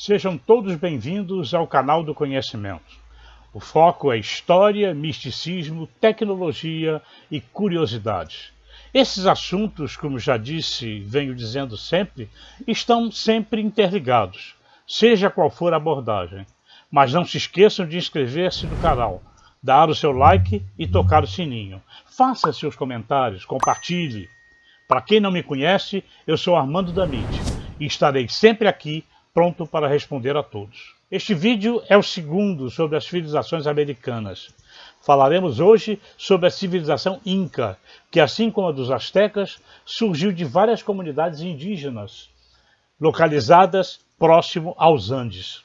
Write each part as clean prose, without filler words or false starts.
Sejam todos bem-vindos ao canal do Conhecimento. O foco é história, misticismo, tecnologia e curiosidades. Esses assuntos, como já disse e venho dizendo sempre, estão sempre interligados, seja qual for a abordagem. Mas não se esqueçam de inscrever-se no canal, dar o seu like e tocar o sininho. Faça seus comentários, compartilhe. Para quem não me conhece, eu sou Armando Damit e estarei sempre aqui pronto para responder a todos. Este vídeo é o segundo sobre as civilizações americanas. Falaremos hoje sobre a civilização Inca, que assim como a dos astecas, surgiu de várias comunidades indígenas, localizadas próximo aos Andes.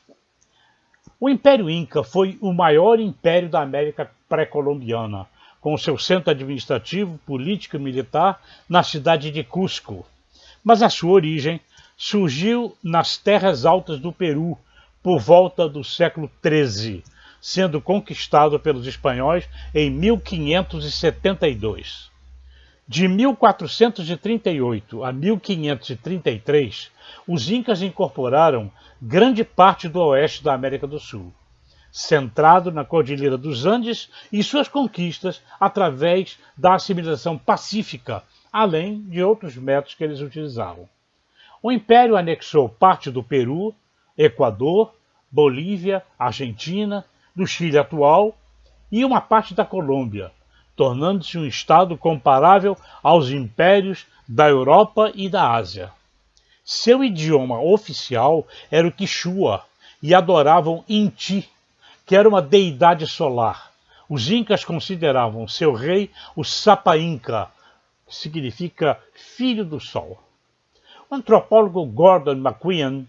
O Império Inca foi o maior império da América pré-colombiana, com seu centro administrativo, político e militar na cidade de Cusco. Mas a sua origem surgiu nas terras altas do Peru por volta do século XIII, sendo conquistado pelos espanhóis em 1572. De 1438 a 1533, os Incas incorporaram grande parte do oeste da América do Sul, centrado na Cordilheira dos Andes e suas conquistas através da assimilação pacífica, além de outros métodos que eles utilizavam. O Império anexou parte do Peru, Equador, Bolívia, Argentina, do Chile atual e uma parte da Colômbia, tornando-se um estado comparável aos impérios da Europa e da Ásia. Seu idioma oficial era o Quichua e adoravam Inti, que era uma deidade solar. Os Incas consideravam seu rei o Sapa Inca, que significa filho do sol. O antropólogo Gordon McQueen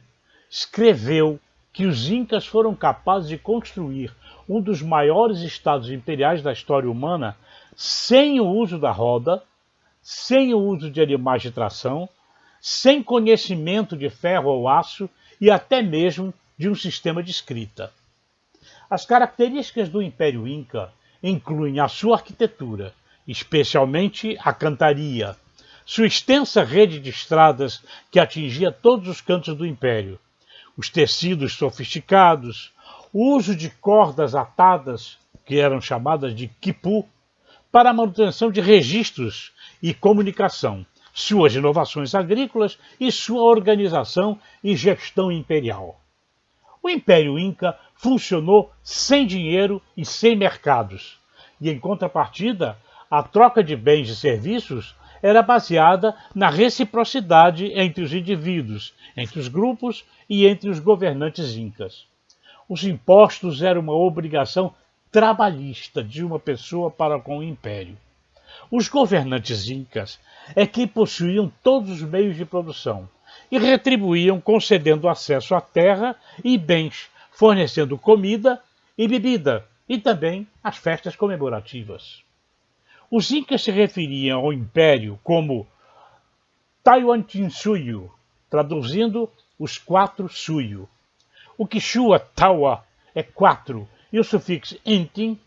escreveu que os Incas foram capazes de construir um dos maiores estados imperiais da história humana sem o uso da roda, sem o uso de animais de tração, sem conhecimento de ferro ou aço e até mesmo de um sistema de escrita. As características do Império Inca incluem a sua arquitetura, especialmente a cantaria, sua extensa rede de estradas que atingia todos os cantos do Império, os tecidos sofisticados, o uso de cordas atadas, que eram chamadas de quipu, para a manutenção de registros e comunicação, suas inovações agrícolas e sua organização e gestão imperial. O Império Inca funcionou sem dinheiro e sem mercados, e em contrapartida, a troca de bens e serviços era baseada na reciprocidade entre os indivíduos, entre os grupos e entre os governantes incas. Os impostos eram uma obrigação trabalhista de uma pessoa para com o império. Os governantes incas é que possuíam todos os meios de produção e retribuíam concedendo acesso à terra e bens, fornecendo comida e bebida e também as festas comemorativas. Os Incas se referiam ao império como Tahuantinsuyo, traduzindo os quatro Suyo. O Quichua Tawa é quatro e o sufixo Intin,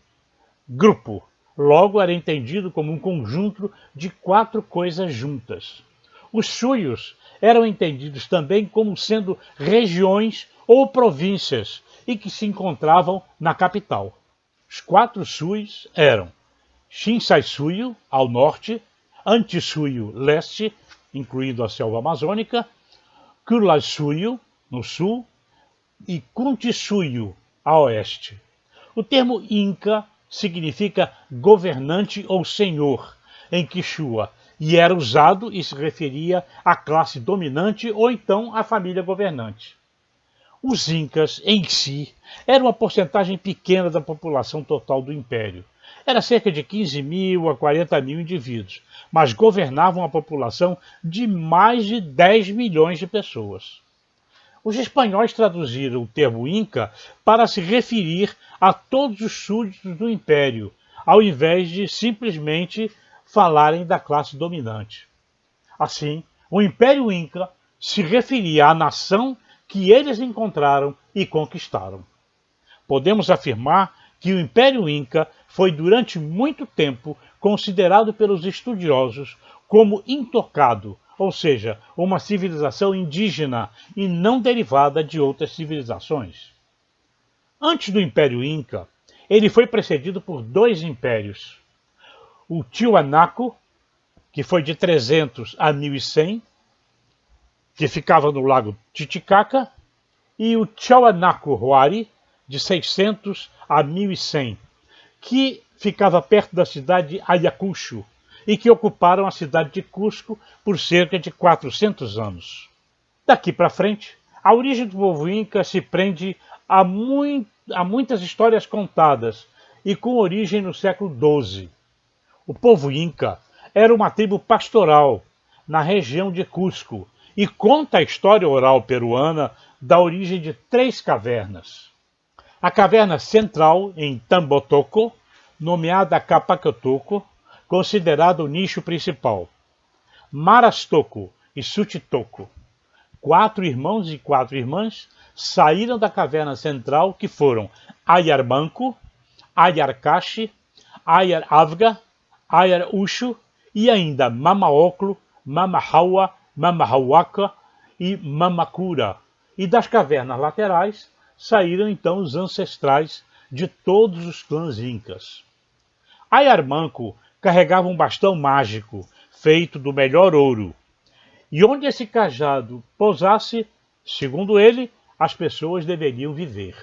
grupo. Logo era entendido como um conjunto de quatro coisas juntas. Os Suyos eram entendidos também como sendo regiões ou províncias e que se encontravam na capital. Os quatro Suyos eram Chinchaysuyo, ao norte, Antisuyo, leste, incluindo a selva amazônica, Curlaysuyo, no sul, e Kuntisuyo, a oeste. O termo Inca significa governante ou senhor, em Quichua, e era usado e se referia à classe dominante ou então à família governante. Os Incas, em si, eram uma porcentagem pequena da população total do império. Era cerca de 15 mil a 40 mil indivíduos, mas governavam a população de mais de 10 milhões de pessoas. Os espanhóis traduziram o termo Inca para se referir a todos os súditos do império, ao invés de simplesmente falarem da classe dominante. Assim, o Império Inca se referia à nação que eles encontraram e conquistaram. Podemos afirmar que o Império Inca foi durante muito tempo considerado pelos estudiosos como intocado, ou seja, uma civilização indígena e não derivada de outras civilizações. Antes do Império Inca, ele foi precedido por dois impérios. O Tiwanaku, que foi de 300 a 1100, que ficava no lago Titicaca, e o Tiwanaku-Huari, de 600 a 1100, que ficava perto da cidade de Ayacucho, e que ocuparam a cidade de Cusco por cerca de 400 anos. Daqui para frente, a origem do povo Inca se prende a muitas histórias contadas, e com origem no século XII. O povo Inca era uma tribo pastoral na região de Cusco e conta a história oral peruana da origem de três cavernas. A caverna central, em Tambotoco, nomeada Capacotoco, considerada o nicho principal. Marastoco e Sutitoco, 4 irmãos e 4 irmãs, saíram da caverna central, que foram Ayarmanco, Ayarcaxi, Ayaravga, Ayarushu e ainda Mamaoclo, Mamahaua, Mamahauaca e Mamacura. E das cavernas laterais saíram então os ancestrais de todos os clãs incas. Ayarmanco carregava um bastão mágico, feito do melhor ouro. E onde esse cajado pousasse, segundo ele, as pessoas deveriam viver.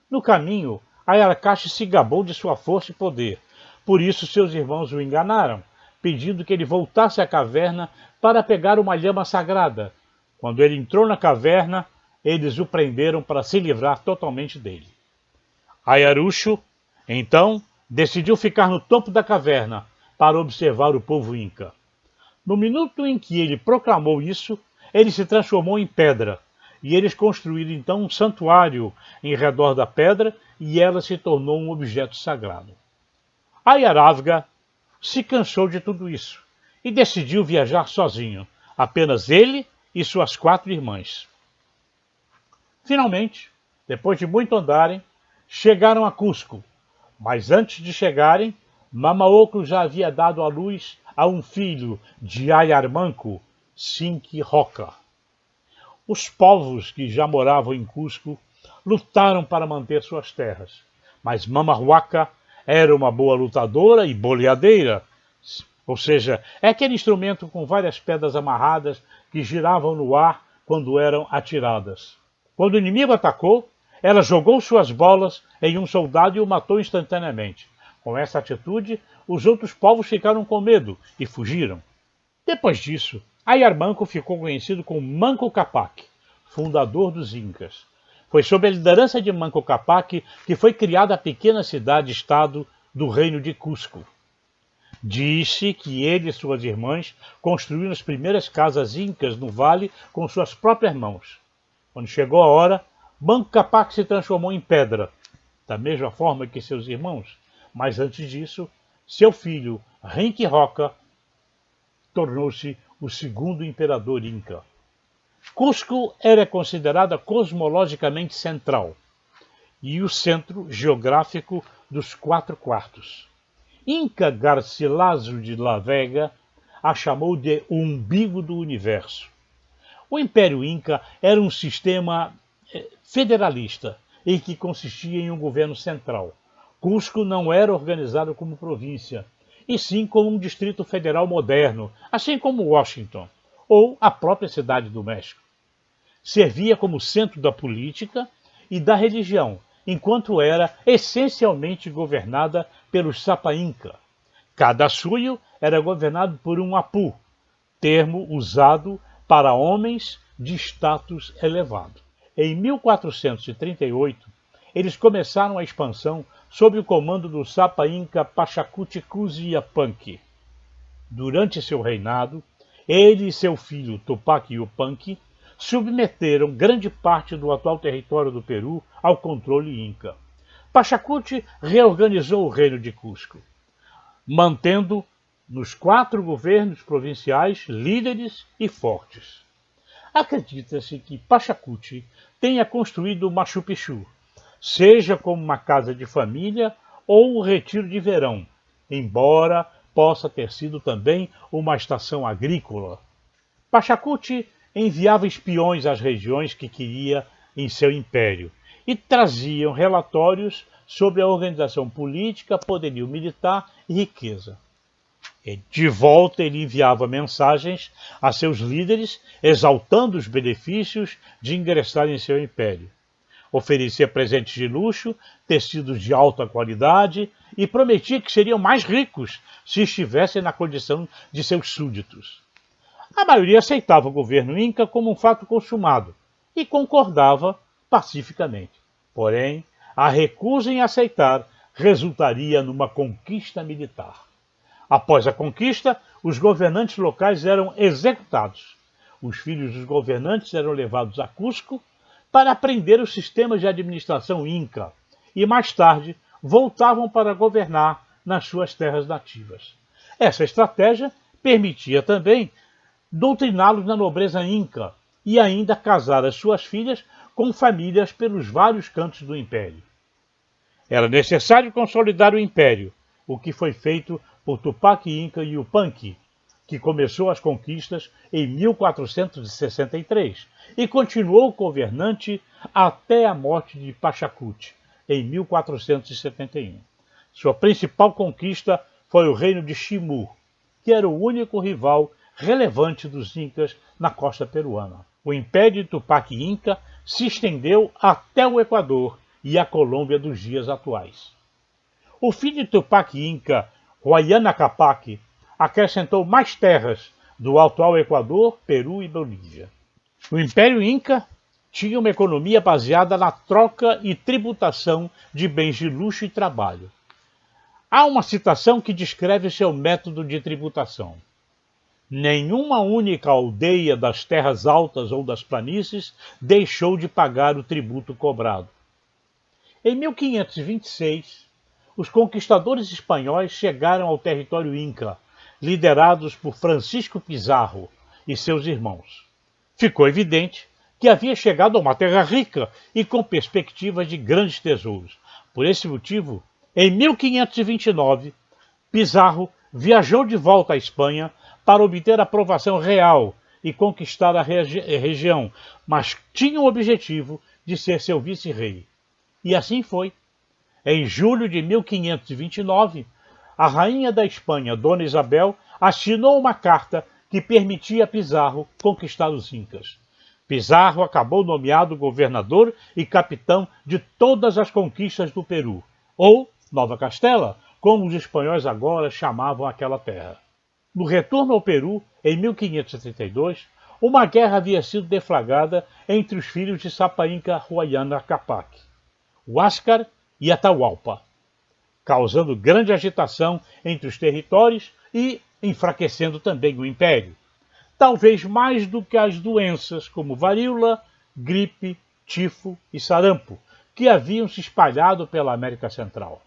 No caminho, Ayarcaxi se gabou de sua força e poder. Por isso seus irmãos o enganaram, pedindo que ele voltasse à caverna para pegar uma lhama sagrada. Quando ele entrou na caverna, eles o prenderam para se livrar totalmente dele. Ayarushu, então, decidiu ficar no topo da caverna para observar o povo Inca. No minuto em que ele proclamou isso, ele se transformou em pedra, e eles construíram então um santuário em redor da pedra, e ela se tornou um objeto sagrado. Ayaravga se cansou de tudo isso e decidiu viajar sozinho, apenas ele e suas 4 irmãs. Finalmente, depois de muito andarem, chegaram a Cusco, mas antes de chegarem, Mamaoclo já havia dado à luz a um filho de Ayarmanco, Sinki Roca. Os povos que já moravam em Cusco lutaram para manter suas terras, mas Mamahuaca era uma boa lutadora e boleadeira, ou seja, é aquele instrumento com várias pedras amarradas que giravam no ar quando eram atiradas. Quando o inimigo atacou, ela jogou suas bolas em um soldado e o matou instantaneamente. Com essa atitude, os outros povos ficaram com medo e fugiram. Depois disso, Ayarmanco ficou conhecido como Manco Capac, fundador dos Incas. Foi sob a liderança de Manco Capac que foi criada a pequena cidade-estado do reino de Cusco. Diz-se que ele e suas irmãs construíram as primeiras casas incas no vale com suas próprias mãos. Quando chegou a hora, Manco Capac se transformou em pedra, da mesma forma que seus irmãos, mas antes disso, seu filho, Henki Roca, tornou-se o segundo imperador inca. Cusco era considerada cosmologicamente central e o centro geográfico dos 4 quartos. Inca Garcilaso de la Vega a chamou de o umbigo do universo. O Império Inca era um sistema federalista em que consistia em um governo central. Cusco não era organizado como província, e sim como um distrito federal moderno, assim como Washington, ou a própria cidade do México. Servia como centro da política e da religião, enquanto era essencialmente governada pelos Sapa Inca. Cada suio era governado por um apu, termo usado para homens de status elevado. Em 1438, eles começaram a expansão sob o comando do Sapa Inca Pachacuti Cusi Yupanqui. Durante seu reinado, ele e seu filho Tupac Yupanqui submeteram grande parte do atual território do Peru ao controle inca. Pachacuti reorganizou o reino de Cusco, mantendo nos 4 governos provinciais líderes e fortes. Acredita-se que Pachacuti tenha construído o Machu Picchu, seja como uma casa de família ou um retiro de verão, embora possa ter sido também uma estação agrícola. Pachacuti enviava espiões às regiões que queria em seu império e traziam relatórios sobre a organização política, poderio militar e riqueza. De volta, ele enviava mensagens a seus líderes exaltando os benefícios de ingressar em seu império. Oferecia presentes de luxo, tecidos de alta qualidade e prometia que seriam mais ricos se estivessem na condição de seus súditos. A maioria aceitava o governo Inca como um fato consumado e concordava pacificamente. Porém, a recusa em aceitar resultaria numa conquista militar. Após a conquista, os governantes locais eram executados. Os filhos dos governantes eram levados a Cusco para aprender os sistemas de administração Inca e, mais tarde, voltavam para governar nas suas terras nativas. Essa estratégia permitia também doutriná-los na nobreza Inca e ainda casar as suas filhas com famílias pelos vários cantos do império. Era necessário consolidar o império, o que foi feito por Tupac Inca Yupanqui, que começou as conquistas em 1463 e continuou governante até a morte de Pachacuti, em 1471. Sua principal conquista foi o reino de Chimu, que era o único rival relevante dos Incas na costa peruana. O império de Tupac Inca se estendeu até o Equador e a Colômbia dos dias atuais. O fim de Tupac Inca, Huayna Capac, acrescentou mais terras do atual Equador, Peru e Bolívia. O Império Inca tinha uma economia baseada na troca e tributação de bens de luxo e trabalho. Há uma citação que descreve seu método de tributação. Nenhuma única aldeia das terras altas ou das planícies deixou de pagar o tributo cobrado. Em 1526, os conquistadores espanhóis chegaram ao território Inca, liderados por Francisco Pizarro e seus irmãos. Ficou evidente que havia chegado a uma terra rica e com perspectivas de grandes tesouros. Por esse motivo, em 1529, Pizarro viajou de volta à Espanha para obter aprovação real e conquistar a região, mas tinha o objetivo de ser seu vice-rei. E assim foi. Em julho de 1529, a rainha da Espanha, Dona Isabel, assinou uma carta que permitia a Pizarro conquistar os Incas. Pizarro acabou nomeado governador e capitão de todas as conquistas do Peru, ou Nova Castela, como os espanhóis agora chamavam aquela terra. No retorno ao Peru, em 1532, uma guerra havia sido deflagrada entre os filhos de Sapa Inca Huayna Capac, Huáscar e Atahualpa, causando grande agitação entre os territórios e enfraquecendo também o império, talvez mais do que as doenças como varíola, gripe, tifo e sarampo, que haviam se espalhado pela América Central.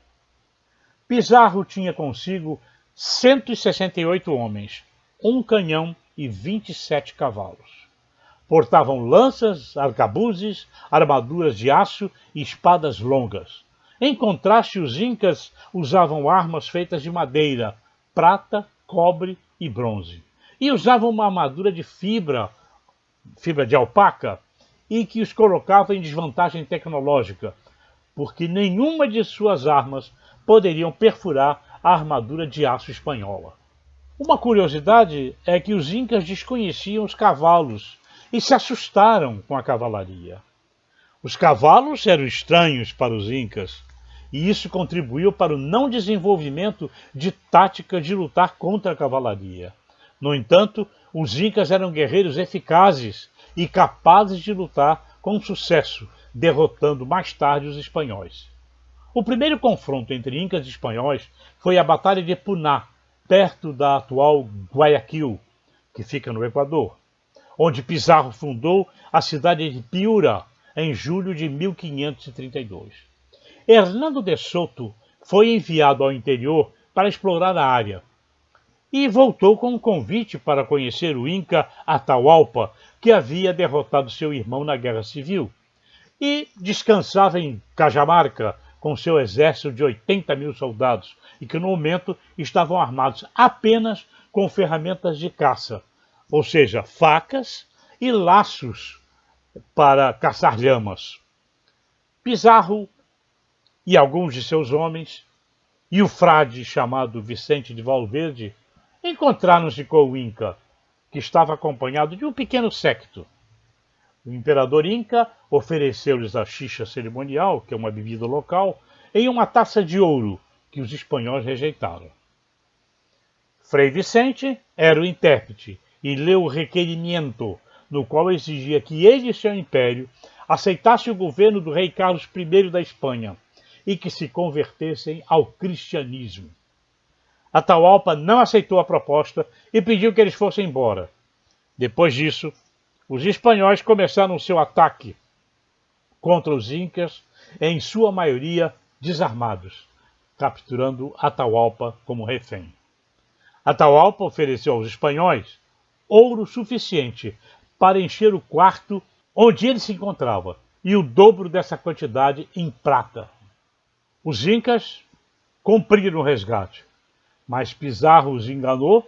Pizarro tinha consigo 168 homens, um canhão e 27 cavalos. Portavam lanças, arcabuzes, armaduras de aço e espadas longas. Em contraste, os incas usavam armas feitas de madeira, prata, cobre e bronze. E usavam uma armadura de fibra de alpaca, e que os colocava em desvantagem tecnológica, porque nenhuma de suas armas poderiam perfurar a armadura de aço espanhola. Uma curiosidade é que os incas desconheciam os cavalos e se assustaram com a cavalaria. Os cavalos eram estranhos para os incas, e isso contribuiu para o não desenvolvimento de táticas de lutar contra a cavalaria. No entanto, os incas eram guerreiros eficazes e capazes de lutar com sucesso, derrotando mais tarde os espanhóis. O primeiro confronto entre incas e espanhóis foi a Batalha de Puná, perto da atual Guayaquil, que fica no Equador, onde Pizarro fundou a cidade de Piura em julho de 1532. Hernando de Soto foi enviado ao interior para explorar a área e voltou com um convite para conhecer o Inca Atahualpa, que havia derrotado seu irmão na Guerra Civil, e descansava em Cajamarca com seu exército de 80.000 soldados, e que no momento estavam armados apenas com ferramentas de caça, ou seja, facas e laços para caçar lhamas. Pizarro e alguns de seus homens e o frade chamado Vicente de Valverde encontraram-se com o Inca, que estava acompanhado de um pequeno séquito. O imperador Inca ofereceu-lhes a xixa cerimonial, que é uma bebida local, em uma taça de ouro, que os espanhóis rejeitaram. Frei Vicente era o intérprete e leu o requerimento, no qual exigia que ele e seu império aceitassem o governo do rei Carlos I da Espanha e que se convertessem ao cristianismo. Atahualpa não aceitou a proposta e pediu que eles fossem embora. Depois disso, os espanhóis começaram seu ataque contra os incas, em sua maioria desarmados, capturando Atahualpa como refém. Atahualpa ofereceu aos espanhóis ouro suficiente para encher o quarto onde ele se encontrava, e o dobro dessa quantidade em prata. Os incas cumpriram o resgate, mas Pizarro os enganou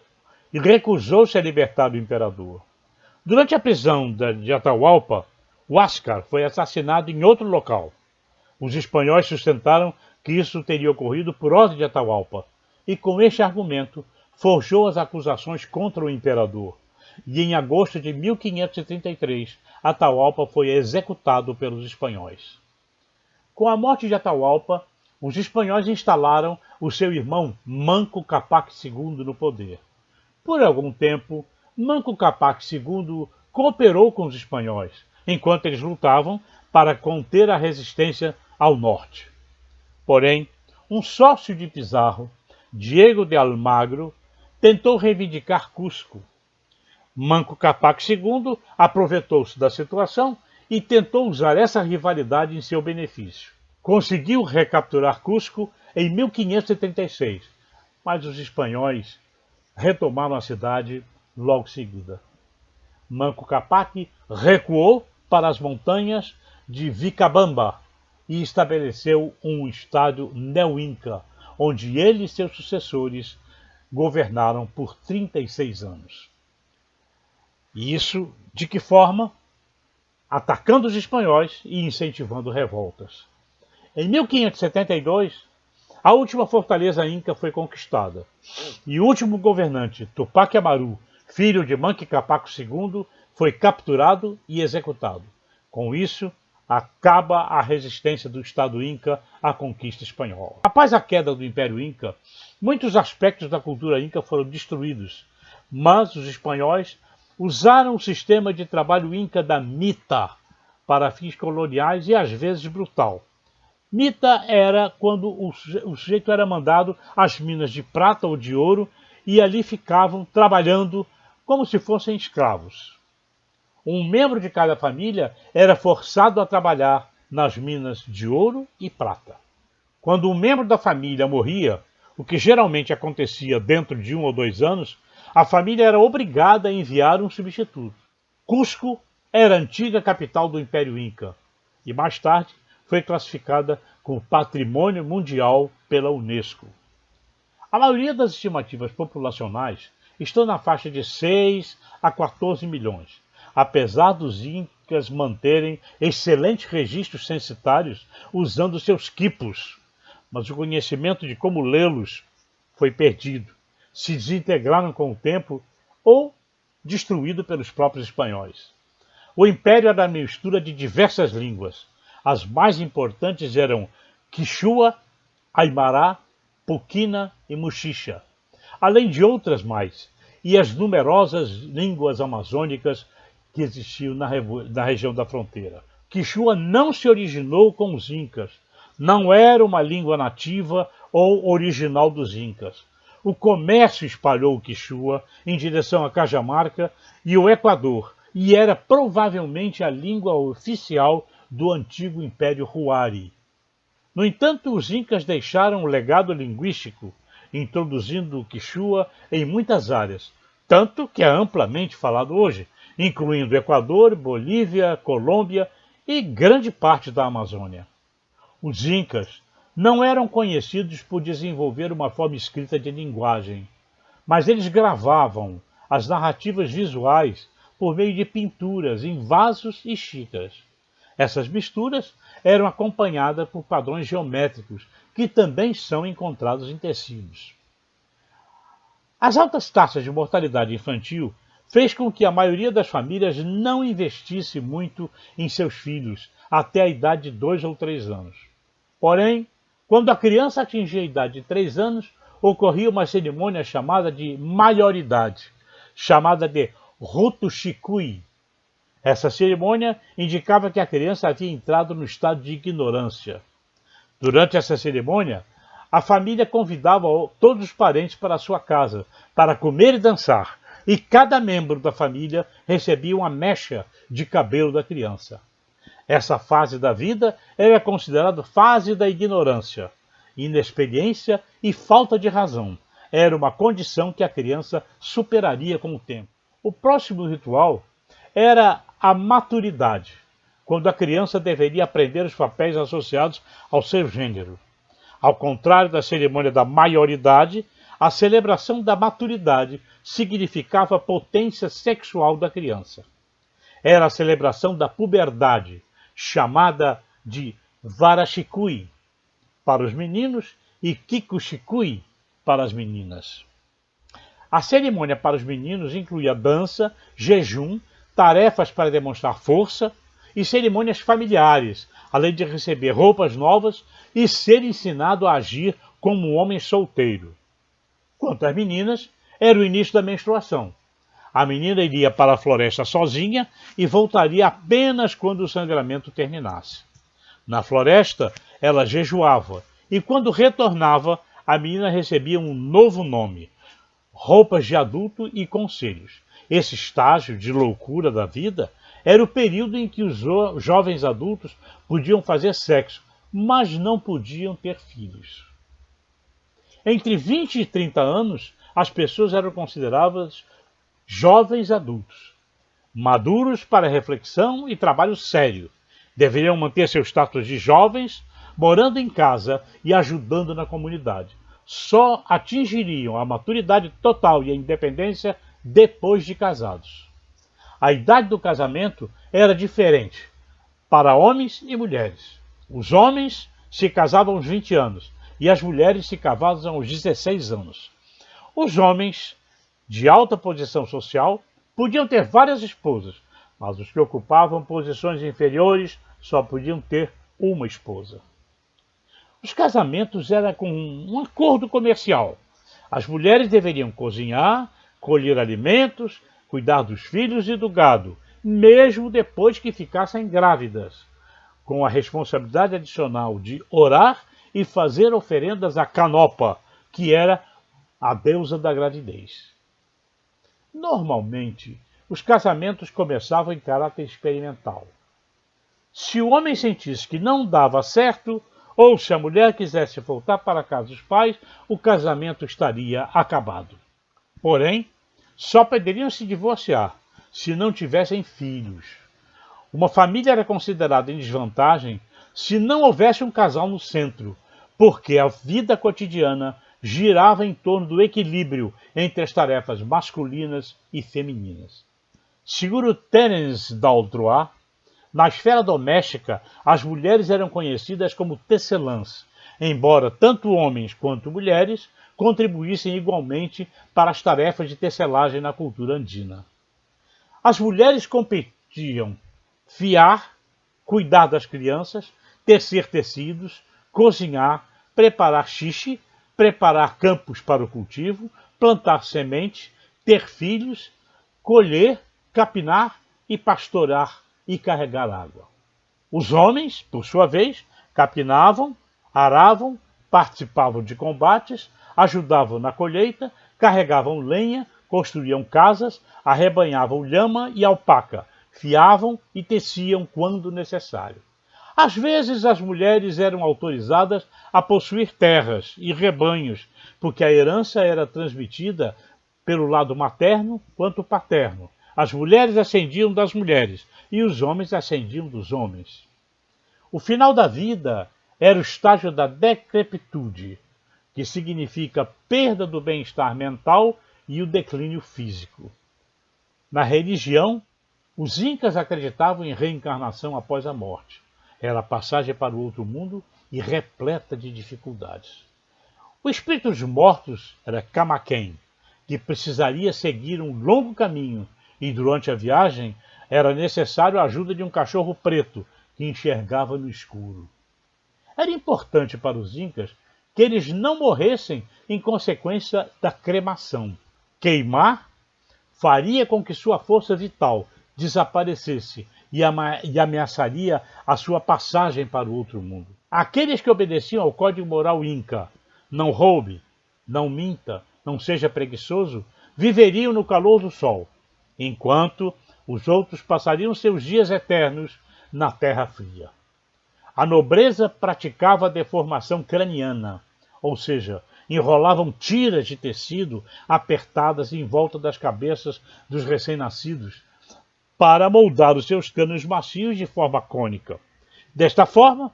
e recusou-se a libertar o imperador. Durante a prisão de Atahualpa, Huáscar foi assassinado em outro local. Os espanhóis sustentaram que isso teria ocorrido por ordem de Atahualpa, e com este argumento forjou as acusações contra o imperador. E em agosto de 1533, Atahualpa foi executado pelos espanhóis. Com a morte de Atahualpa, os espanhóis instalaram o seu irmão Manco Cápac II no poder. Por algum tempo, Manco Cápac II cooperou com os espanhóis, enquanto eles lutavam para conter a resistência ao norte. Porém, um sócio de Pizarro, Diego de Almagro, tentou reivindicar Cusco. Manco Cápac II aproveitou-se da situação e tentou usar essa rivalidade em seu benefício. Conseguiu recapturar Cusco em 1536, mas os espanhóis retomaram a cidade logo em seguida. Manco Cápac recuou para as montanhas de Vicabamba e estabeleceu um estado neo-inca, onde ele e seus sucessores governaram por 36 anos. E isso de que forma? Atacando os espanhóis e incentivando revoltas. Em 1572, a última fortaleza inca foi conquistada, e o último governante, Tupac Amaru, filho de Manco Cápac II, foi capturado e executado. Com isso, acaba a resistência do Estado Inca à conquista espanhola. Após a queda do Império Inca, muitos aspectos da cultura inca foram destruídos, mas os espanhóis usaram o sistema de trabalho inca da mita para fins coloniais e às vezes brutal. Mita era quando o sujeito era mandado às minas de prata ou de ouro e ali ficavam trabalhando como se fossem escravos. Um membro de cada família era forçado a trabalhar nas minas de ouro e prata. Quando um membro da família morria, o que geralmente acontecia dentro de 1 ou 2 anos, a família era obrigada a enviar um substituto. Cusco era a antiga capital do Império Inca e mais tarde foi classificada como Patrimônio Mundial pela Unesco. A maioria das estimativas populacionais estão na faixa de 6 a 14 milhões, apesar dos incas manterem excelentes registros censitários usando seus quipos, mas o conhecimento de como lê-los foi perdido, se desintegraram com o tempo ou destruído pelos próprios espanhóis. O império era a mistura de diversas línguas. As mais importantes eram Quichua, Aimará, Puquina e Muxixa, além de outras mais, e as numerosas línguas amazônicas que existiam na região da fronteira. Quichua não se originou com os incas, não era uma língua nativa ou original dos incas. O comércio espalhou o Quichua em direção a Cajamarca e o Equador, e era provavelmente a língua oficial do antigo Império Huari. No entanto, os incas deixaram um legado linguístico, introduzindo o Quichua em muitas áreas, tanto que é amplamente falado hoje, incluindo Equador, Bolívia, Colômbia e grande parte da Amazônia. Os incas não eram conhecidos por desenvolver uma forma escrita de linguagem, mas eles gravavam as narrativas visuais por meio de pinturas em vasos e xícaras. Essas misturas eram acompanhadas por padrões geométricos, que também são encontrados em tecidos. As altas taxas de mortalidade infantil fez com que a maioria das famílias não investisse muito em seus filhos até a idade de 2 ou 3 anos. Porém, quando a criança atingia a idade de 3 anos, ocorria uma cerimônia chamada de maioridade, chamada de Ruto-Shikui. Essa cerimônia indicava que a criança havia entrado no estado de ignorância. Durante essa cerimônia, a família convidava todos os parentes para a sua casa, para comer e dançar, e cada membro da família recebia uma mecha de cabelo da criança. Essa fase da vida era considerada fase da ignorância. Inexperiência e falta de razão era uma condição que a criança superaria com o tempo. O próximo ritual era a maturidade, quando a criança deveria aprender os papéis associados ao seu gênero. Ao contrário da cerimônia da maioridade, a celebração da maturidade significava a potência sexual da criança. Era a celebração da puberdade, chamada de Varashikui para os meninos e Kikushikui para as meninas. A cerimônia para os meninos incluía dança, jejum, tarefas para demonstrar força e cerimônias familiares, além de receber roupas novas e ser ensinado a agir como um homem solteiro. Quanto às meninas, era o início da menstruação. A menina iria para a floresta sozinha e voltaria apenas quando o sangramento terminasse. Na floresta, ela jejuava, e quando retornava, a menina recebia um novo nome, roupas de adulto e conselhos. Esse estágio de loucura da vida era o período em que os jovens adultos podiam fazer sexo, mas não podiam ter filhos. Entre 20 e 30 anos, as pessoas eram consideradas jovens adultos, maduros para reflexão e trabalho sério. Deveriam manter seu status de jovens, morando em casa e ajudando na comunidade. Só atingiriam a maturidade total e a independência depois de casados. A idade do casamento era diferente para homens e mulheres. Os homens se casavam aos 20 anos e as mulheres se casavam aos 16 anos. Os homens de alta posição social podiam ter várias esposas, mas os que ocupavam posições inferiores só podiam ter uma esposa. Os casamentos eram com um acordo comercial. As mulheres deveriam cozinhar, colher alimentos, cuidar dos filhos e do gado, mesmo depois que ficassem grávidas, com a responsabilidade adicional de orar e fazer oferendas a Canopa, que era a deusa da gravidez. Normalmente, os casamentos começavam em caráter experimental. Se o homem sentisse que não dava certo, ou se a mulher quisesse voltar para a casa dos pais, o casamento estaria acabado. Porém, só poderiam se divorciar se não tivessem filhos. Uma família era considerada em desvantagem se não houvesse um casal no centro, porque a vida cotidiana girava em torno do equilíbrio entre as tarefas masculinas e femininas. Segundo Terence Daltrois, na esfera doméstica, as mulheres eram conhecidas como tecelãs, embora tanto homens quanto mulheres contribuíssem igualmente para as tarefas de tecelagem na cultura andina. As mulheres competiam fiar, cuidar das crianças, tecer tecidos, cozinhar, preparar xixe, preparar campos para o cultivo, plantar sementes, ter filhos, colher, capinar e pastorar e carregar água. Os homens, por sua vez, capinavam, aravam, participavam de combates, ajudavam na colheita, carregavam lenha, construíam casas, arrebanhavam lhama e alpaca, fiavam e teciam quando necessário. Às vezes as mulheres eram autorizadas a possuir terras e rebanhos, porque a herança era transmitida pelo lado materno quanto paterno. As mulheres ascendiam das mulheres e os homens ascendiam dos homens. O final da vida era o estágio da decrepitude, que significa perda do bem-estar mental e o declínio físico. Na religião, os incas acreditavam em reencarnação após a morte. Era a passagem para o outro mundo e repleta de dificuldades. O espírito dos mortos era Camaquém, que precisaria seguir um longo caminho e durante a viagem era necessário a ajuda de um cachorro preto que enxergava no escuro. Era importante para os incas que eles não morressem em consequência da cremação. Queimar faria com que sua força vital desaparecesse e ameaçaria a sua passagem para o outro mundo. Aqueles que obedeciam ao código moral inca, não roube, não minta, não seja preguiçoso, viveriam no calor do sol, enquanto os outros passariam seus dias eternos na terra fria. A nobreza praticava a deformação craniana, ou seja, enrolavam tiras de tecido apertadas em volta das cabeças dos recém-nascidos para moldar os seus crânios macios de forma cônica. Desta forma,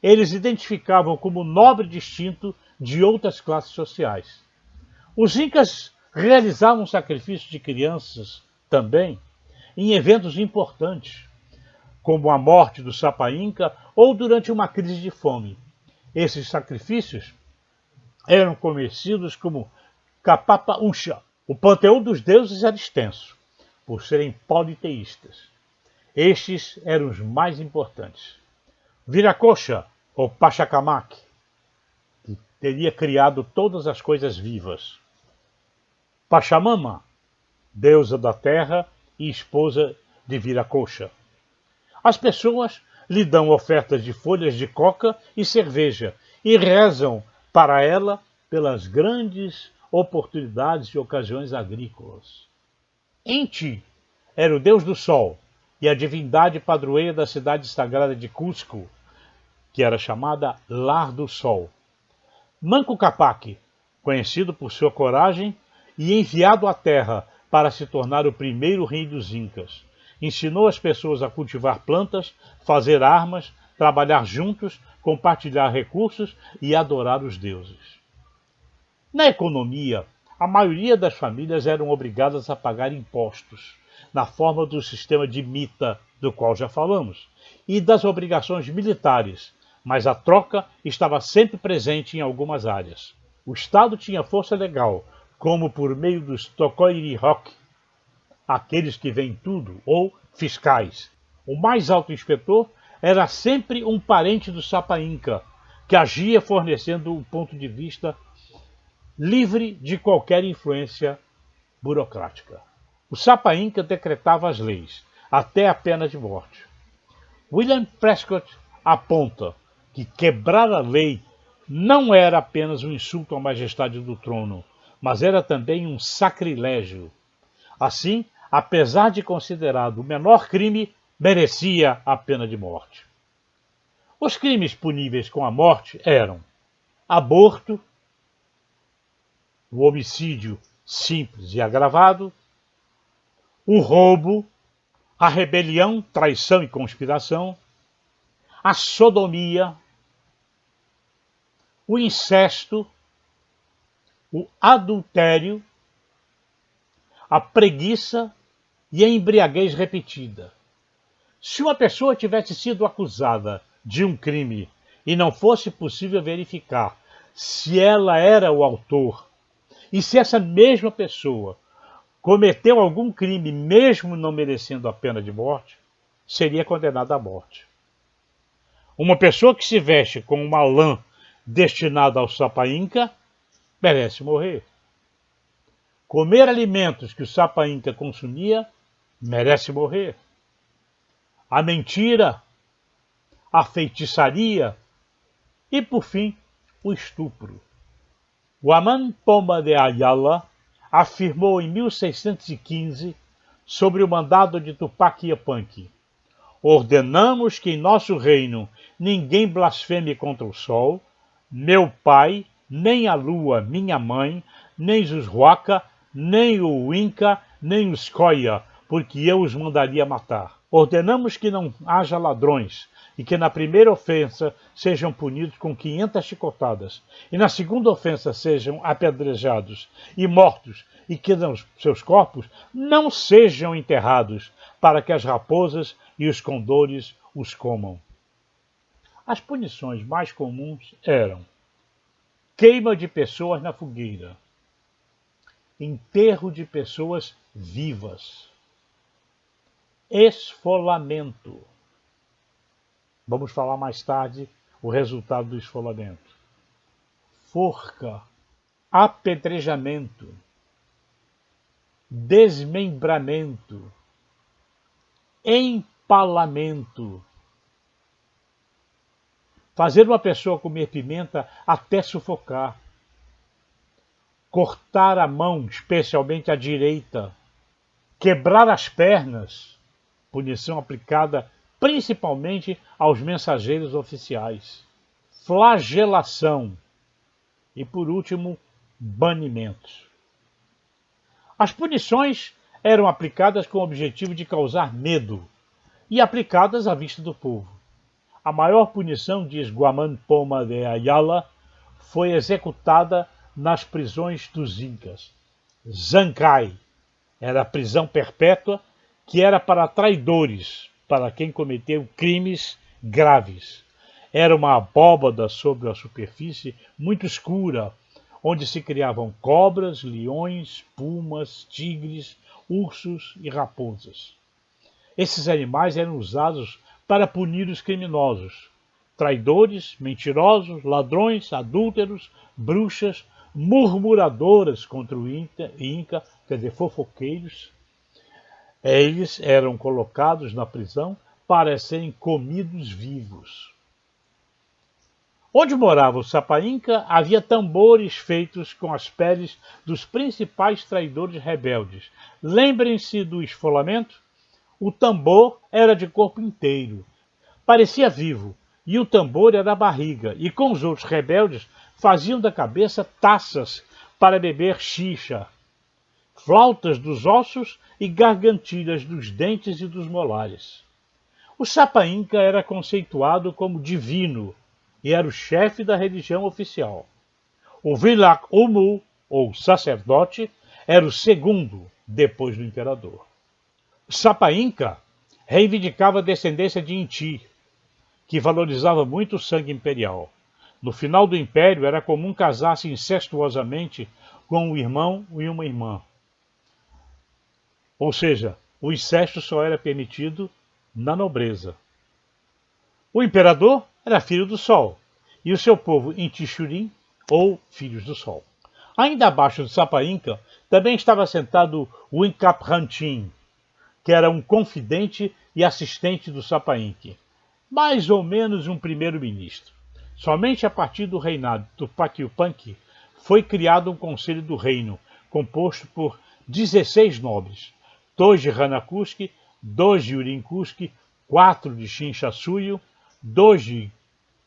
eles identificavam como nobre distinto de outras classes sociais. Os incas realizavam sacrifícios de crianças também em eventos importantes, como a morte do Sapa Inca ou durante uma crise de fome. Esses sacrifícios eram conhecidos como Kapapa Uxa. O panteão dos deuses era extenso, por serem politeístas. Estes eram os mais importantes. Viracocha, ou Pachacamac, que teria criado todas as coisas vivas. Pachamama, deusa da terra e esposa de Viracocha. As pessoas lhe dão ofertas de folhas de coca e cerveja e rezam para ela pelas grandes oportunidades e ocasiões agrícolas. Enki era o deus do sol e a divindade padroeira da cidade sagrada de Cusco, que era chamada Lar do Sol. Manco Capac, conhecido por sua coragem e enviado à terra para se tornar o primeiro rei dos Incas, ensinou as pessoas a cultivar plantas, fazer armas, trabalhar juntos, compartilhar recursos e adorar os deuses. Na economia, a maioria das famílias eram obrigadas a pagar impostos, na forma do sistema de mita, do qual já falamos, e das obrigações militares, mas a troca estava sempre presente em algumas áreas. O Estado tinha força legal, como por meio dos Tocoirihok, aqueles que veem tudo, ou fiscais. O mais alto inspetor era sempre um parente do Sapa Inca, que agia fornecendo um ponto de vista livre de qualquer influência burocrática. O Sapa Inca decretava as leis, até a pena de morte. William Prescott aponta que quebrar a lei não era apenas um insulto à majestade do trono, mas era também um sacrilégio. Assim, apesar de considerado o menor crime, merecia a pena de morte. Os crimes puníveis com a morte eram aborto, o homicídio simples e agravado, o roubo, a rebelião, traição e conspiração, a sodomia, o incesto, o adultério, a preguiça e a embriaguez repetida. Se uma pessoa tivesse sido acusada de um crime e não fosse possível verificar se ela era o autor, e se essa mesma pessoa cometeu algum crime mesmo não merecendo a pena de morte, seria condenada à morte. Uma pessoa que se veste com uma lã destinada ao Sapa Inca merece morrer. Comer alimentos que o Sapa Inca consumia merece morrer. A mentira, a feitiçaria e, por fim, o estupro. Guamán Pomba de Ayala afirmou em 1615, sobre o mandado de Tupac Yupanqui: ordenamos que em nosso reino ninguém blasfeme contra o sol, meu pai, nem a lua, minha mãe, nem os Huaca, nem o Inca, nem os Coia, porque eu os mandaria matar. Ordenamos que não haja ladrões, e que na primeira ofensa sejam punidos com 500 chicotadas, e na segunda ofensa sejam apedrejados e mortos, e que seus corpos não sejam enterrados, para que as raposas e os condores os comam. As punições mais comuns eram queima de pessoas na fogueira, enterro de pessoas vivas, esfolamento. Vamos falar mais tarde o resultado do esfolamento. Forca, apedrejamento, desmembramento, empalamento. Fazer uma pessoa comer pimenta até sufocar. Cortar a mão, especialmente a direita. Quebrar as pernas, punição aplicada principalmente aos mensageiros oficiais. Flagelação. E, por último, banimentos. As punições eram aplicadas com o objetivo de causar medo e aplicadas à vista do povo. A maior punição, diz Guamán Poma de Ayala, foi executada nas prisões dos Incas. Zancai era a prisão perpétua, que era para traidores, para quem cometeu crimes graves. Era uma abóbada sobre a superfície muito escura, onde se criavam cobras, leões, pumas, tigres, ursos e raposas. Esses animais eram usados para punir os criminosos, traidores, mentirosos, ladrões, adúlteros, bruxas, murmuradoras contra o Inca, quer dizer, fofoqueiros. Eles eram colocados na prisão para serem comidos vivos. Onde morava o Sapa Inca, havia tambores feitos com as peles dos principais traidores rebeldes. Lembrem-se do esfolamento? O tambor era de corpo inteiro, parecia vivo, e o tambor era a barriga, e com os outros rebeldes faziam da cabeça taças para beber xixa, flautas dos ossos e gargantilhas dos dentes e dos molares. O Sapa Inca era conceituado como divino e era o chefe da religião oficial. O Vilak Umu, ou sacerdote, era o segundo depois do imperador. O Sapa Inca reivindicava a descendência de Inti, que valorizava muito o sangue imperial. No final do império era comum casar-se incestuosamente com um irmão e uma irmã. Ou seja, o incesto só era permitido na nobreza. O imperador era filho do Sol, e o seu povo Inti-Xurin, ou Filhos do Sol. Ainda abaixo do Sapa Inca também estava sentado o Incap Rantin, que era um confidente e assistente do Sapa Inca, mais ou menos um primeiro-ministro. Somente a partir do reinado do Tupac Yupanqui foi criado um conselho do reino, composto por 16 nobres, 2 de Hanakuski, 2 de Urinkuski, 4 de Chinchasuyo, 2 de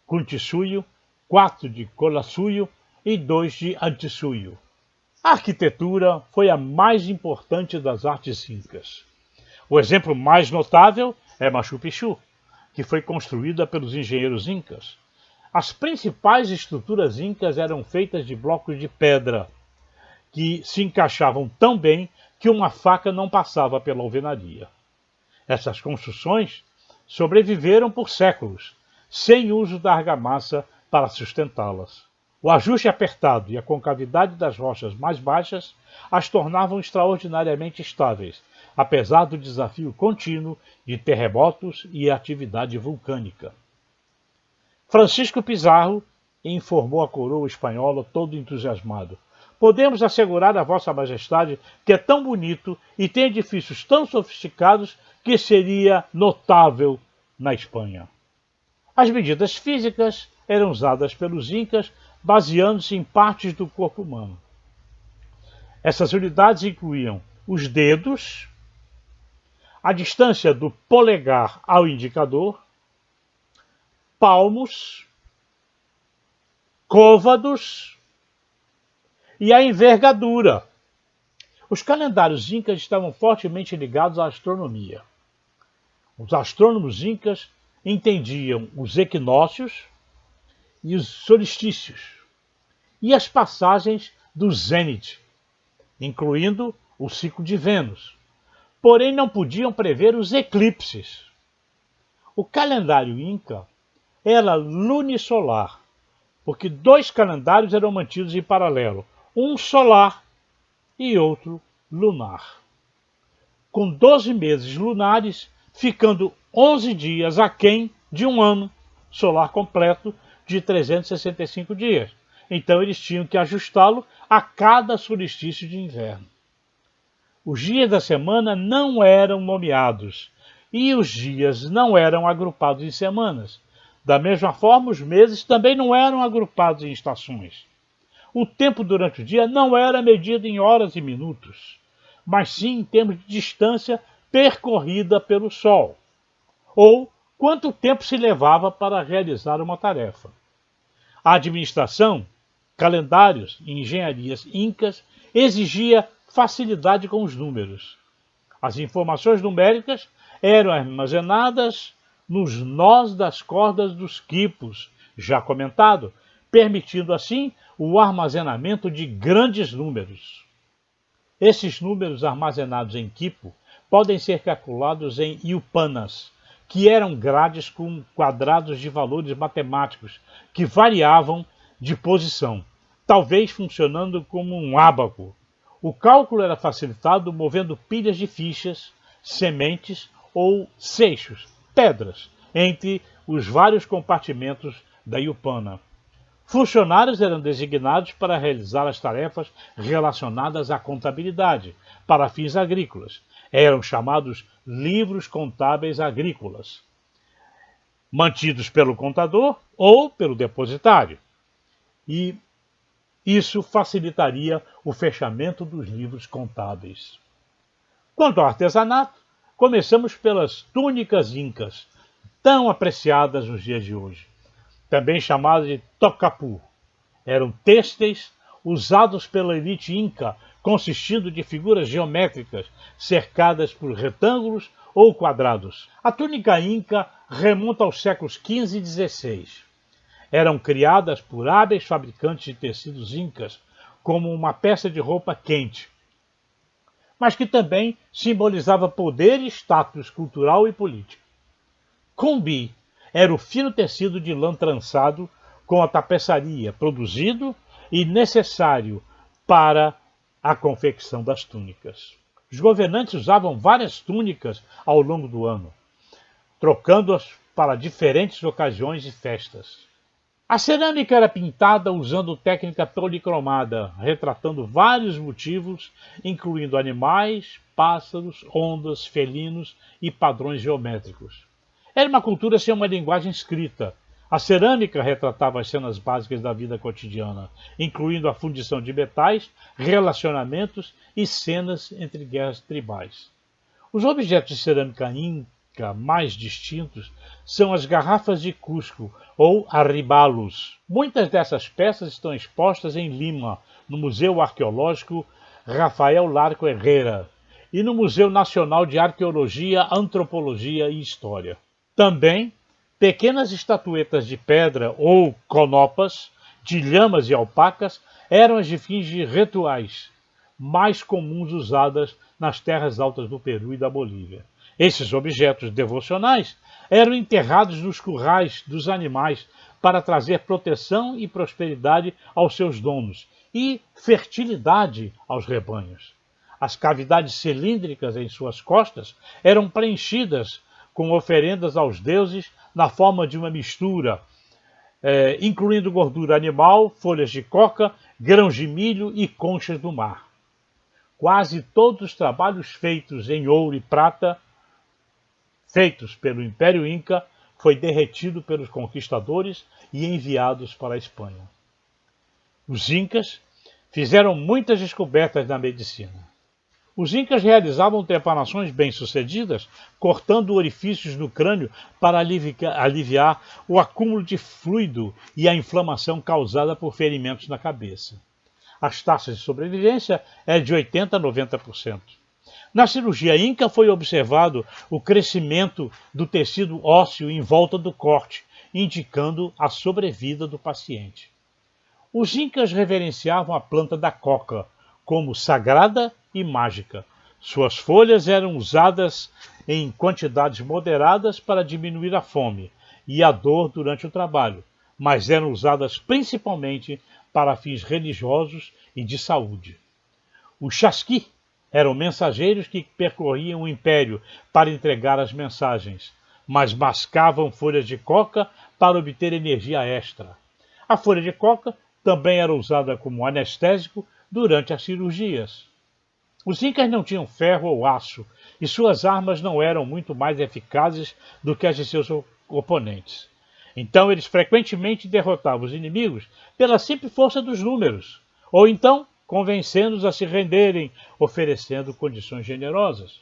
Kuntisuyo, 4 de Colasuyo e 2 de Antisuyo. A arquitetura foi a mais importante das artes incas. O exemplo mais notável é Machu Picchu, que foi construída pelos engenheiros incas. As principais estruturas incas eram feitas de blocos de pedra, que se encaixavam tão bem que uma faca não passava pela alvenaria. Essas construções sobreviveram por séculos, sem uso da argamassa para sustentá-las. O ajuste apertado e a concavidade das rochas mais baixas as tornavam extraordinariamente estáveis, apesar do desafio contínuo de terremotos e atividade vulcânica. Francisco Pizarro informou a coroa espanhola todo entusiasmado: podemos assegurar a Vossa Majestade que é tão bonito e tem edifícios tão sofisticados que seria notável na Espanha. As medidas físicas eram usadas pelos incas baseando-se em partes do corpo humano. Essas unidades incluíam os dedos, a distância do polegar ao indicador, palmos, côvados e a envergadura. Os calendários incas estavam fortemente ligados à astronomia. Os astrônomos incas entendiam os equinócios e os solstícios, e as passagens do zênite, incluindo o ciclo de Vênus, porém não podiam prever os eclipses. O calendário inca era lunisolar, porque dois calendários eram mantidos em paralelo, um solar e outro lunar, com 12 meses lunares, ficando 11 dias aquém de um ano solar completo de 365 dias. Então eles tinham que ajustá-lo a cada solstício de inverno. Os dias da semana não eram nomeados e os dias não eram agrupados em semanas. Da mesma forma, os meses também não eram agrupados em estações. O tempo durante o dia não era medido em horas e minutos, mas sim em termos de distância percorrida pelo Sol, ou quanto tempo se levava para realizar uma tarefa. A administração, calendários e engenharias incas exigia facilidade com os números. As informações numéricas eram armazenadas nos nós das cordas dos quipos, já comentado, permitindo assim o armazenamento de grandes números. Esses números armazenados em quipo podem ser calculados em iupanas, que eram grades com quadrados de valores matemáticos que variavam de posição, talvez funcionando como um ábaco. O cálculo era facilitado movendo pilhas de fichas, sementes ou seixos, pedras, entre os vários compartimentos da iupana. Funcionários eram designados para realizar as tarefas relacionadas à contabilidade, para fins agrícolas. Eram chamados livros contábeis agrícolas, mantidos pelo contador ou pelo depositário. E isso facilitaria o fechamento dos livros contábeis. Quanto ao artesanato, começamos pelas túnicas incas, tão apreciadas nos dias de hoje, também chamadas de tocapu. Eram têxteis usados pela elite inca, consistindo de figuras geométricas cercadas por retângulos ou quadrados. A túnica inca remonta aos séculos XV e XVI. Eram criadas por hábeis fabricantes de tecidos incas como uma peça de roupa quente, mas que também simbolizava poder e status cultural e político. Combi era o fino tecido de lã trançado com a tapeçaria produzido e necessário para a confecção das túnicas. Os governantes usavam várias túnicas ao longo do ano, trocando-as para diferentes ocasiões e festas. A cerâmica era pintada usando técnica policromada, retratando vários motivos, incluindo animais, pássaros, ondas, felinos e padrões geométricos. Era uma cultura sem uma linguagem escrita. A cerâmica retratava as cenas básicas da vida cotidiana, incluindo a fundição de metais, relacionamentos e cenas entre guerras tribais. Os objetos de cerâmica inca mais distintos são as garrafas de Cusco, ou arribalos. Muitas dessas peças estão expostas em Lima, no Museu Arqueológico Rafael Larco Herrera, e no Museu Nacional de Arqueologia, Antropologia e História. Também, pequenas estatuetas de pedra ou conopas, de lhamas e alpacas, eram as de fins de rituais, mais comuns usadas nas terras altas do Peru e da Bolívia. Esses objetos devocionais eram enterrados nos currais dos animais para trazer proteção e prosperidade aos seus donos e fertilidade aos rebanhos. As cavidades cilíndricas em suas costas eram preenchidas com oferendas aos deuses na forma de uma mistura, incluindo gordura animal, folhas de coca, grãos de milho e conchas do mar. Quase todos os trabalhos feitos em ouro e prata, feitos pelo Império Inca, foi derretido pelos conquistadores e enviados para a Espanha. Os Incas fizeram muitas descobertas na medicina. Os Incas realizavam trepanações bem-sucedidas, cortando orifícios no crânio para aliviar o acúmulo de fluido e a inflamação causada por ferimentos na cabeça. As taxas de sobrevivência eram de 80% a 90%. Na cirurgia inca foi observado o crescimento do tecido ósseo em volta do corte, indicando a sobrevida do paciente. Os incas reverenciavam a planta da coca como sagrada e mágica. Suas folhas eram usadas em quantidades moderadas para diminuir a fome e a dor durante o trabalho, mas eram usadas principalmente para fins religiosos e de saúde. Os chasqui eram mensageiros que percorriam o império para entregar as mensagens, mas mascavam folhas de coca para obter energia extra. A folha de coca também era usada como anestésico durante as cirurgias. Os incas não tinham ferro ou aço, e suas armas não eram muito mais eficazes do que as de seus oponentes. Então eles frequentemente derrotavam os inimigos pela simples força dos números, ou então convencendo-os a se renderem, oferecendo condições generosas.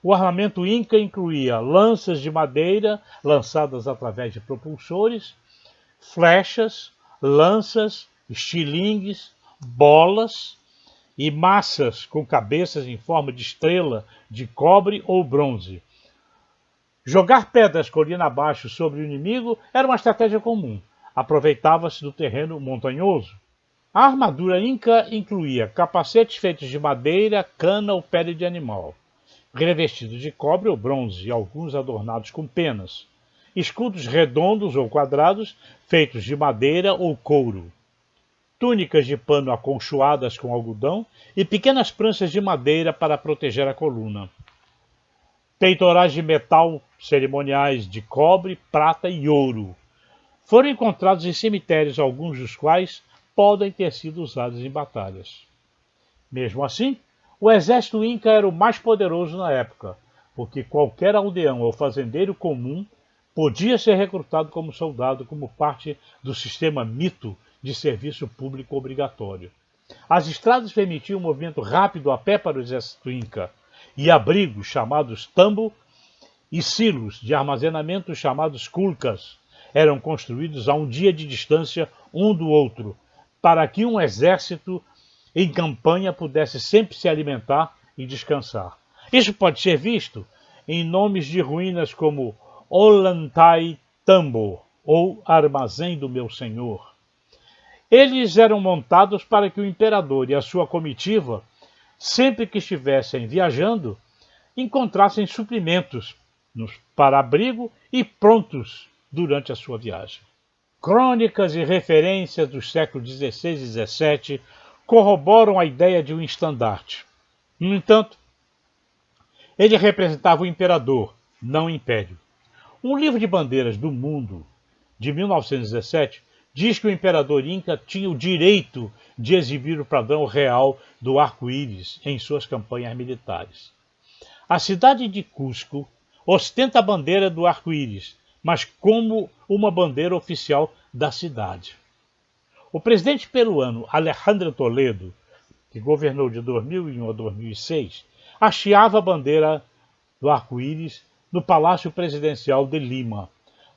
O armamento inca incluía lanças de madeira lançadas através de propulsores, flechas, lanças, estilingues, bolas e massas com cabeças em forma de estrela de cobre ou bronze. Jogar pedras colina abaixo sobre o inimigo era uma estratégia comum. Aproveitava-se do terreno montanhoso. A armadura inca incluía capacetes feitos de madeira, cana ou pele de animal, revestidos de cobre ou bronze, e alguns adornados com penas. Escudos redondos ou quadrados, feitos de madeira ou couro. Túnicas de pano acolchoadas com algodão e pequenas pranchas de madeira para proteger a coluna. Peitorais de metal cerimoniais de cobre, prata e ouro. Foram encontrados em cemitérios, alguns dos quais podem ter sido usados em batalhas. Mesmo assim, o exército inca era o mais poderoso na época, porque qualquer aldeão ou fazendeiro comum podia ser recrutado como soldado como parte do sistema mito de serviço público obrigatório. As estradas permitiam um movimento rápido a pé para o exército inca, e abrigos chamados tambo e silos de armazenamento chamados kulkas eram construídos a um dia de distância um do outro, para que um exército em campanha pudesse sempre se alimentar e descansar. Isso pode ser visto em nomes de ruínas como Ollantay Tambo ou Armazém do Meu Senhor. Eles eram montados para que o imperador e a sua comitiva, sempre que estivessem viajando, encontrassem suprimentos para abrigo e prontos durante a sua viagem. Crônicas e referências dos séculos XVI e XVII corroboram a ideia de um estandarte. No entanto, ele representava o imperador, não o império. Um livro de bandeiras do mundo, de 1917, diz que o imperador inca tinha o direito de exibir o padrão real do arco-íris em suas campanhas militares. A cidade de Cusco ostenta a bandeira do arco-íris, mas como uma bandeira oficial da cidade. O presidente peruano Alejandro Toledo, que governou de 2001 a 2006, hasteava a bandeira do arco-íris no Palácio Presidencial de Lima.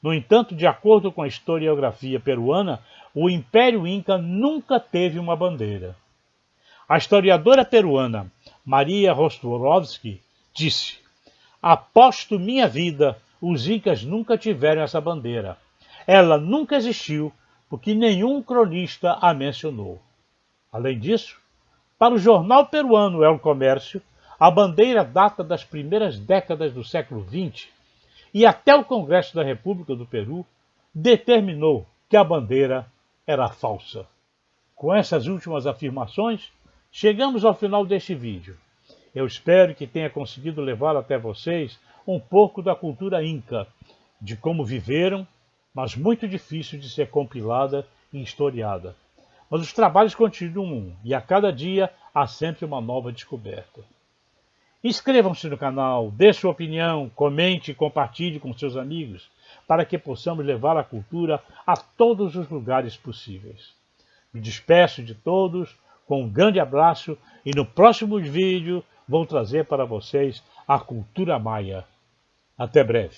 No entanto, de acordo com a historiografia peruana, o Império Inca nunca teve uma bandeira. A historiadora peruana Maria Rostvorovsky disse: "Aposto minha vida, os incas nunca tiveram essa bandeira. Ela nunca existiu, porque nenhum cronista a mencionou." Além disso, para o jornal peruano El Comércio, a bandeira data das primeiras décadas do século XX e até o Congresso da República do Peru determinou que a bandeira era falsa. Com essas últimas afirmações, chegamos ao final deste vídeo. Eu espero que tenha conseguido levar até vocês um pouco da cultura inca, de como viveram, mas muito difícil de ser compilada e historiada. Mas os trabalhos continuam e a cada dia há sempre uma nova descoberta. Inscrevam-se no canal, dê sua opinião, comente e compartilhe com seus amigos, para que possamos levar a cultura a todos os lugares possíveis. Me despeço de todos com um grande abraço e no próximo vídeo vou trazer para vocês a cultura maia. Até breve.